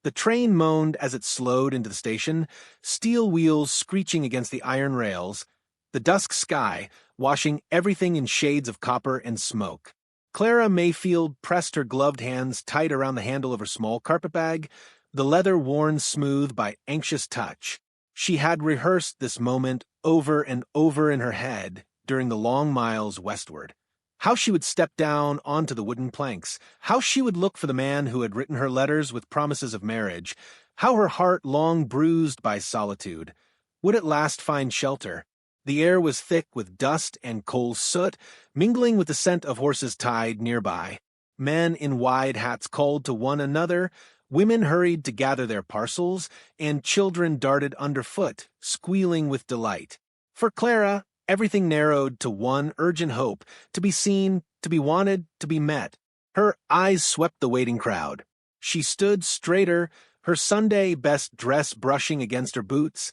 The train moaned as it slowed into the station, steel wheels screeching against the iron rails, the dusk sky washing everything in shades of copper and smoke. Clara Mayfield pressed her gloved hands tight around the handle of her small carpetbag, the leather worn smooth by anxious touch. She had rehearsed this moment over and over in her head during the long miles westward. How she would step down onto the wooden planks, how she would look for the man who had written her letters with promises of marriage, how her heart long bruised by solitude would at last find shelter. The air was thick with dust and coal soot, mingling with the scent of horses tied nearby. Men in wide hats called to one another, women hurried to gather their parcels, and children darted underfoot, squealing with delight. For Clara, everything narrowed to one urgent hope, to be seen, to be wanted, to be met. Her eyes swept the waiting crowd. She stood straighter, her Sunday best dress brushing against her boots,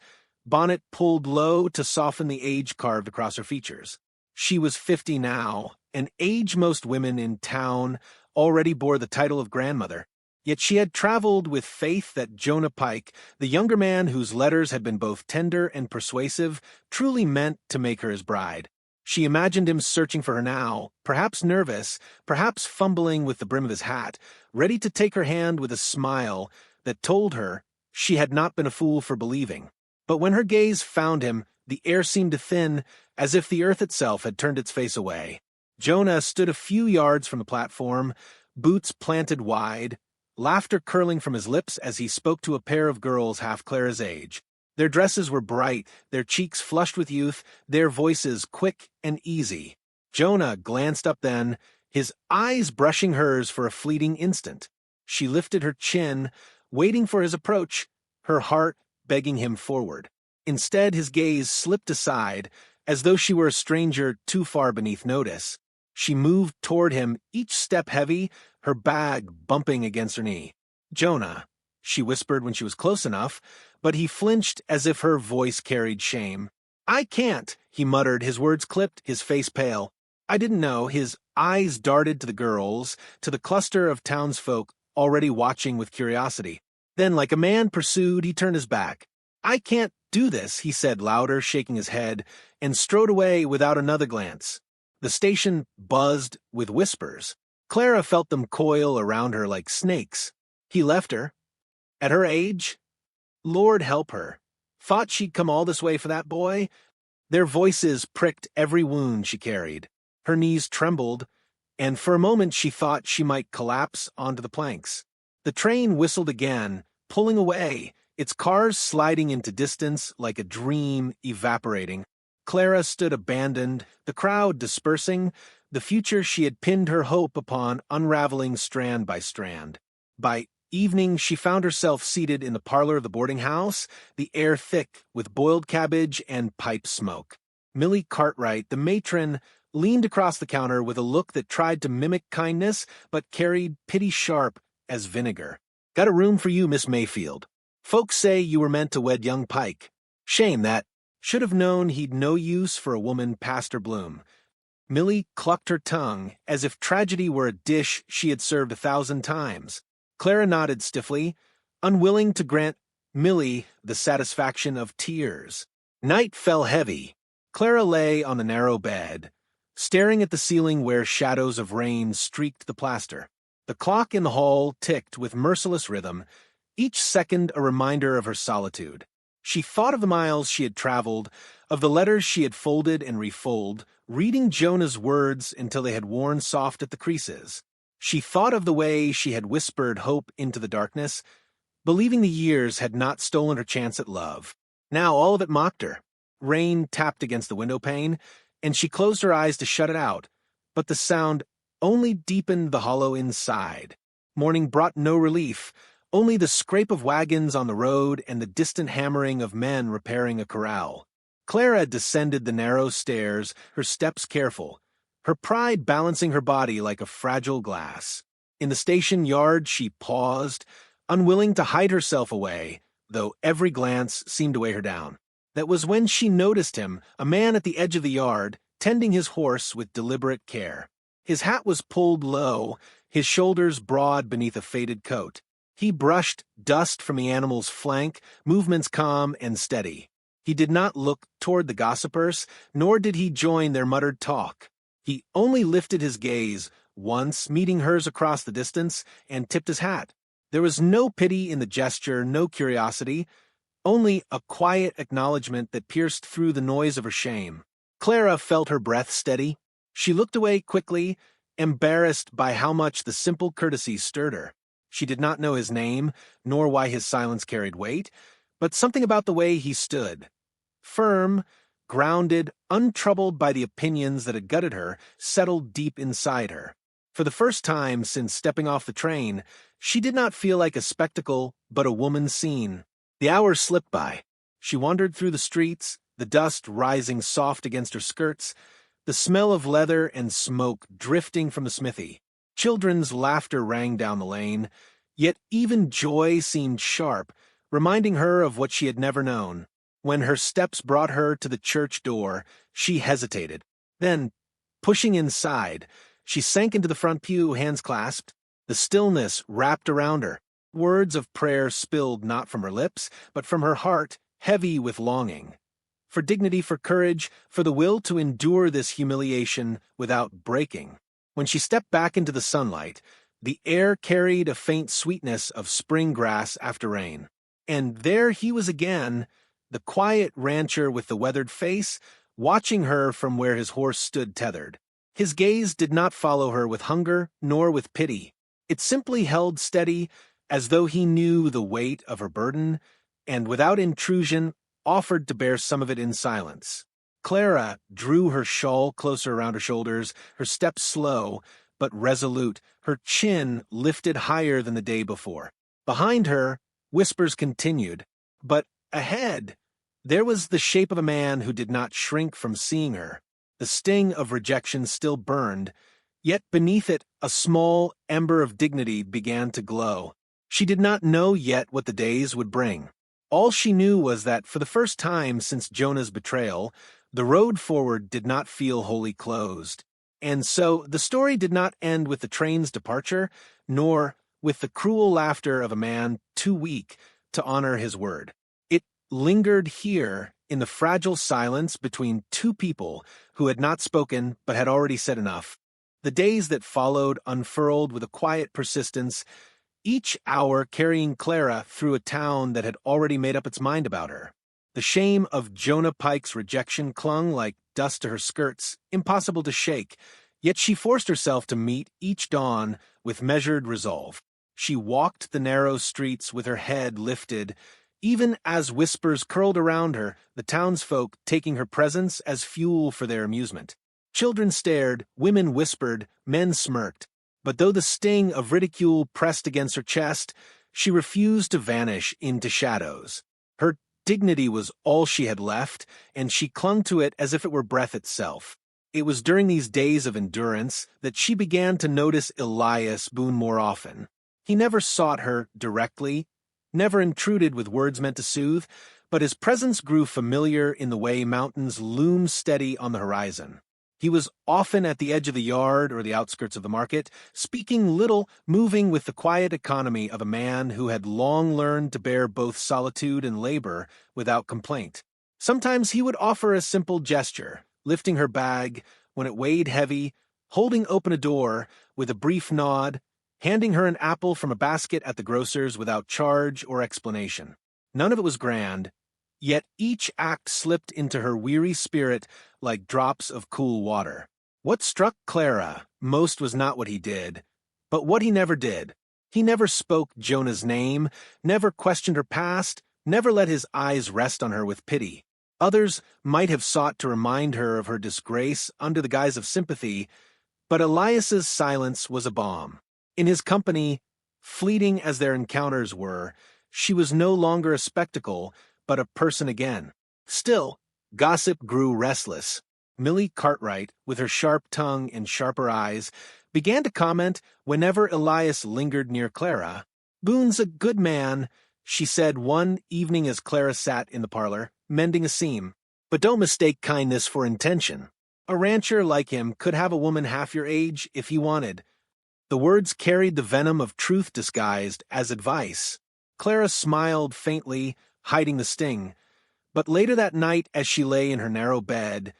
bonnet pulled low to soften the age carved across her features. She was 50 now, an age most women in town already bore the title of grandmother. Yet she had traveled with faith that Jonah Pike, the younger man whose letters had been both tender and persuasive, truly meant to make her his bride. She imagined him searching for her now, perhaps nervous, perhaps fumbling with the brim of his hat, ready to take her hand with a smile that told her she had not been a fool for believing. But when her gaze found him, the air seemed to thin, as if the earth itself had turned its face away. Jonah stood a few yards from the platform, boots planted wide, laughter curling from his lips as he spoke to a pair of girls half Clara's age. Their dresses were bright, their cheeks flushed with youth, their voices quick and easy. Jonah glanced up then, his eyes brushing hers for a fleeting instant. She lifted her chin, waiting for his approach, her heart begging him forward. Instead, his gaze slipped aside, as though she were a stranger too far beneath notice. She moved toward him, each step heavy, her bag bumping against her knee. "Jonah," she whispered when she was close enough, but he flinched as if her voice carried shame. "I can't," he muttered, his words clipped, his face pale. "I didn't know." His eyes darted to the girls, to the cluster of townsfolk already watching with curiosity. Then, like a man pursued, he turned his back. "I can't do this," he said louder, shaking his head, and strode away without another glance. The station buzzed with whispers. Clara felt them coil around her like snakes. He left her. At her age? Lord help her. Thought she'd come all this way for that boy? Their voices pricked every wound she carried. Her knees trembled, and for a moment she thought she might collapse onto the planks. The train whistled again, pulling away, its cars sliding into distance like a dream evaporating. Clara stood abandoned, the crowd dispersing, the future she had pinned her hope upon unraveling strand by strand. By evening, she found herself seated in the parlor of the boarding house, the air thick with boiled cabbage and pipe smoke. Millie Cartwright, the matron, leaned across the counter with a look that tried to mimic kindness but carried pity sharp as vinegar. "Got a room for you, Miss Mayfield. Folks say you were meant to wed young Pike. Shame that. Should have known he'd no use for a woman past her bloom." Millie clucked her tongue, as if tragedy were a dish she had served 1,000 times. Clara nodded stiffly, unwilling to grant Millie the satisfaction of tears. Night fell heavy. Clara lay on the narrow bed, staring at the ceiling where shadows of rain streaked the plaster. The clock in the hall ticked with merciless rhythm, each second a reminder of her solitude. She thought of the miles she had traveled, of the letters she had folded and refolded, reading Jonah's words until they had worn soft at the creases. She thought of the way she had whispered hope into the darkness, believing the years had not stolen her chance at love. Now all of it mocked her. Rain tapped against the window pane, and she closed her eyes to shut it out, but the sound only deepened the hollow inside. Morning brought no relief, only the scrape of wagons on the road and the distant hammering of men repairing a corral. Clara descended the narrow stairs, her steps careful, her pride balancing her body like a fragile glass. In the station yard she paused, unwilling to hide herself away, though every glance seemed to weigh her down. That was when she noticed him, a man at the edge of the yard, tending his horse with deliberate care. His hat was pulled low, his shoulders broad beneath a faded coat. He brushed dust from the animal's flank, movements calm and steady. He did not look toward the gossipers, nor did he join their muttered talk. He only lifted his gaze once, meeting hers across the distance, and tipped his hat. There was no pity in the gesture, no curiosity, only a quiet acknowledgement that pierced through the noise of her shame. Clara felt her breath steady. She looked away quickly, embarrassed by how much the simple courtesy stirred her. She did not know his name, nor why his silence carried weight, but something about the way he stood. Firm, grounded, untroubled by the opinions that had gutted her, settled deep inside her. For the first time since stepping off the train, she did not feel like a spectacle, but a woman seen. The hours slipped by. She wandered through the streets, the dust rising soft against her skirts, the smell of leather and smoke drifting from the smithy. Children's laughter rang down the lane, yet even joy seemed sharp, reminding her of what she had never known. When her steps brought her to the church door, she hesitated. Then, pushing inside, she sank into the front pew, hands clasped. The stillness wrapped around her. Words of prayer spilled not from her lips, but from her heart, heavy with longing. For dignity, for courage, for the will to endure this humiliation without breaking. When she stepped back into the sunlight, the air carried a faint sweetness of spring grass after rain. And there he was again, the quiet rancher with the weathered face, watching her from where his horse stood tethered. His gaze did not follow her with hunger nor with pity. It simply held steady, as though he knew the weight of her burden, and without intrusion offered to bear some of it in silence. Clara drew her shawl closer around her shoulders, her steps slow, but resolute, her chin lifted higher than the day before. Behind her, whispers continued, but ahead, there was the shape of a man who did not shrink from seeing her. The sting of rejection still burned, yet beneath it a small ember of dignity began to glow. She did not know yet what the days would bring. All she knew was that for the first time since Jonah's betrayal, the road forward did not feel wholly closed. And so the story did not end with the train's departure, nor with the cruel laughter of a man too weak to honor his word. It lingered here in the fragile silence between two people who had not spoken but had already said enough. The days that followed unfurled with a quiet persistence, each hour carrying Clara through a town that had already made up its mind about her. The shame of Jonah Pike's rejection clung like dust to her skirts, impossible to shake, yet she forced herself to meet each dawn with measured resolve. She walked the narrow streets with her head lifted, even as whispers curled around her, the townsfolk taking her presence as fuel for their amusement. Children stared, women whispered, men smirked. But though the sting of ridicule pressed against her chest, she refused to vanish into shadows. Her dignity was all she had left, and she clung to it as if it were breath itself. It was during these days of endurance that she began to notice Elias Boone more often. He never sought her directly, never intruded with words meant to soothe, but his presence grew familiar in the way mountains loom steady on the horizon. He was often at the edge of the yard or the outskirts of the market, speaking little, moving with the quiet economy of a man who had long learned to bear both solitude and labor without complaint. Sometimes he would offer a simple gesture, lifting her bag when it weighed heavy, holding open a door with a brief nod, handing her an apple from a basket at the grocer's without charge or explanation. None of it was grand, yet each act slipped into her weary spirit like drops of cool water. What struck Clara most was not what he did, but what he never did. He never spoke Jonah's name, never questioned her past, never let his eyes rest on her with pity. Others might have sought to remind her of her disgrace under the guise of sympathy, but Elias's silence was a balm. In his company, fleeting as their encounters were, she was no longer a spectacle, but a person again. Still, gossip grew restless. Millie Cartwright, with her sharp tongue and sharper eyes, began to comment whenever Elias lingered near Clara. "Boone's a good man," she said one evening as Clara sat in the parlor, mending a seam. "But don't mistake kindness for intention. A rancher like him could have a woman half your age if he wanted. The words carried the venom of truth disguised as advice. Clara smiled faintly, hiding the sting. But later that night, as she lay in her narrow bed,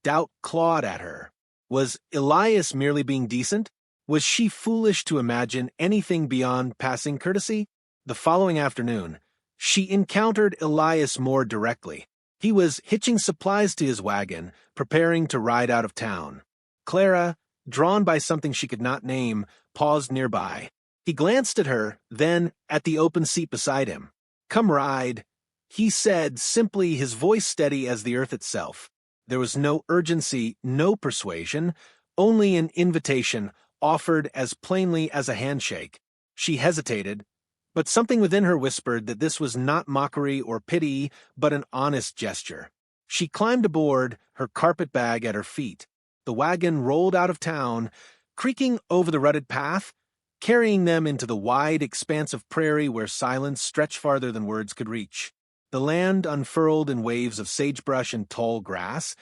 doubt clawed at her. Was Elias merely being decent? Was she foolish to imagine anything beyond passing courtesy? The following afternoon, she encountered Elias more directly. He was hitching supplies to his wagon, preparing to ride out of town. Clara, drawn by something she could not name, paused nearby. He glanced at her, then at the open seat beside him. "Come ride," he said, simply, his voice steady as the earth itself. There was no urgency, no persuasion, only an invitation, offered as plainly as a handshake. She hesitated, but something within her whispered that this was not mockery or pity, but an honest gesture. She climbed aboard, her carpet bag at her feet. The wagon rolled out of town, creaking over the rutted path, carrying them into the wide expanse of prairie where silence stretched farther than words could reach. The land unfurled in waves of sagebrush and tall grass,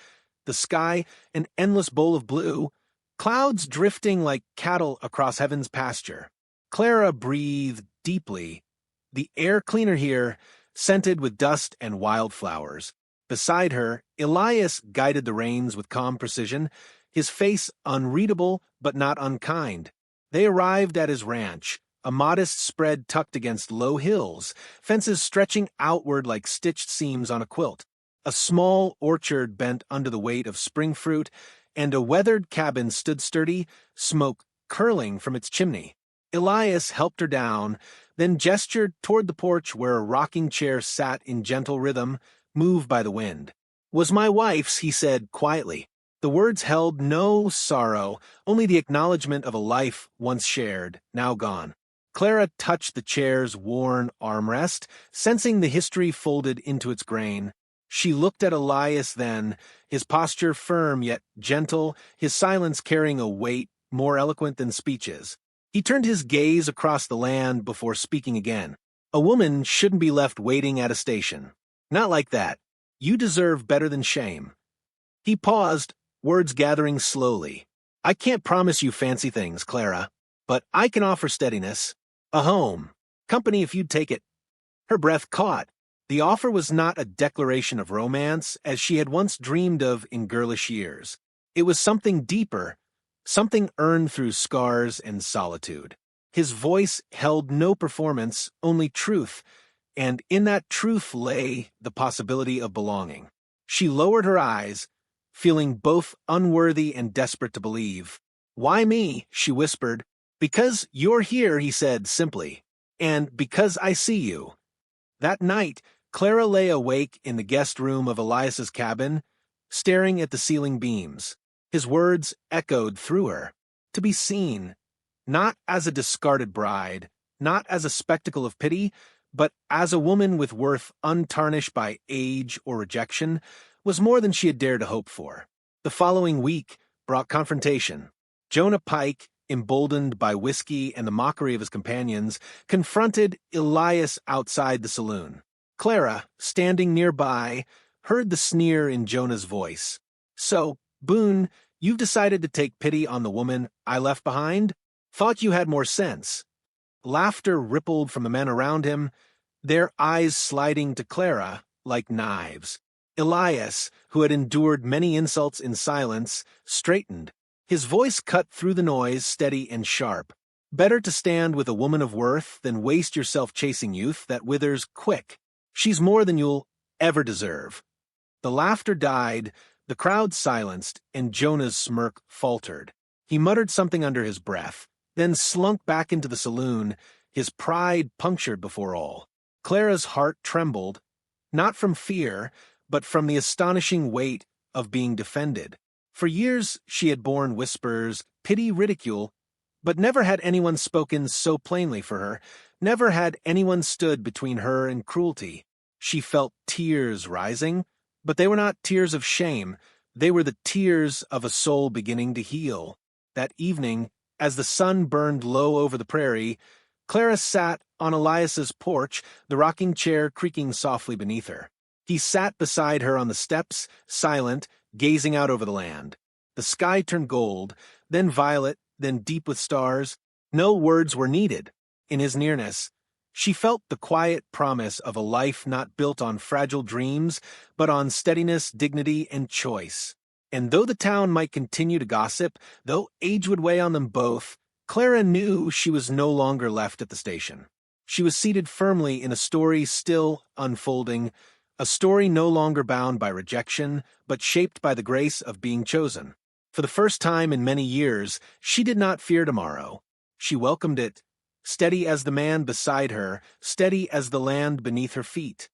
the sky an endless bowl of blue, clouds drifting like cattle across heaven's pasture. Clara breathed deeply, the air cleaner here, scented with dust and wildflowers. Beside her, Elias guided the reins with calm precision, his face unreadable but not unkind. They arrived at his ranch, a modest spread tucked against low hills, fences stretching outward like stitched seams on a quilt. A small orchard bent under the weight of spring fruit, and a weathered cabin stood sturdy, smoke curling from its chimney. Elias helped her down, then gestured toward the porch where a rocking chair sat in gentle rhythm, moved by the wind. "Was my wife's," he said quietly. The words held no sorrow, only the acknowledgement of a life once shared, now gone. Clara touched the chair's worn armrest, sensing the history folded into its grain. She looked at Elias then, his posture firm yet gentle, his silence carrying a weight more eloquent than speeches. He turned his gaze across the land before speaking again. "A woman shouldn't be left waiting at a station. Not like that. You deserve better than shame." He paused, words gathering slowly. "I can't promise you fancy things, Clara, but I can offer steadiness. A home. Company if you'd take it." Her breath caught. The offer was not a declaration of romance, as she had once dreamed of in girlish years. It was something deeper, something earned through scars and solitude. His voice held no performance, only truth, and in that truth lay the possibility of belonging. She lowered her eyes, feeling both unworthy and desperate to believe. "Why me?" she whispered. "Because you're here," he said simply, "and because I see you." That night, Clara lay awake in the guest room of Elias's cabin, staring at the ceiling beams. His words echoed through her. To be seen, not as a discarded bride, not as a spectacle of pity, but as a woman with worth untarnished by age or rejection, was more than she had dared to hope for. The following week brought confrontation. Jonah Pike, emboldened by whiskey and the mockery of his companions, confronted Elias outside the saloon. Clara, standing nearby, heard the sneer in Jonah's voice. "So, Boone, you've decided to take pity on the woman I left behind? Thought you had more sense." Laughter rippled from the men around him, their eyes sliding to Clara like knives. Elias, who had endured many insults in silence, straightened. His voice cut through the noise, steady and sharp. "Better to stand with a woman of worth than waste yourself chasing youth that withers quick. She's more than you'll ever deserve." The laughter died, the crowd silenced, and Jonah's smirk faltered. He muttered something under his breath, then slunk back into the saloon, his pride punctured before all. Clara's heart trembled, not from fear, but from the astonishing weight of being defended. For years she had borne whispers, pity, ridicule, but never had anyone spoken so plainly for her, never had anyone stood between her and cruelty. She felt tears rising, but they were not tears of shame, they were the tears of a soul beginning to heal. That evening, as the sun burned low over the prairie, Clara sat on Elias's porch, the rocking chair creaking softly beneath her. He sat beside her on the steps, silent, gazing out over the land. The sky turned gold, then violet, then deep with stars. No words were needed. In his nearness, she felt the quiet promise of a life not built on fragile dreams, but on steadiness, dignity, and choice. And though the town might continue to gossip, though age would weigh on them both, Clara knew she was no longer left at the station. She was seated firmly in a story still unfolding, a story no longer bound by rejection, but shaped by the grace of being chosen. For the first time in many years, she did not fear tomorrow. She welcomed it, steady as the man beside her, steady as the land beneath her feet.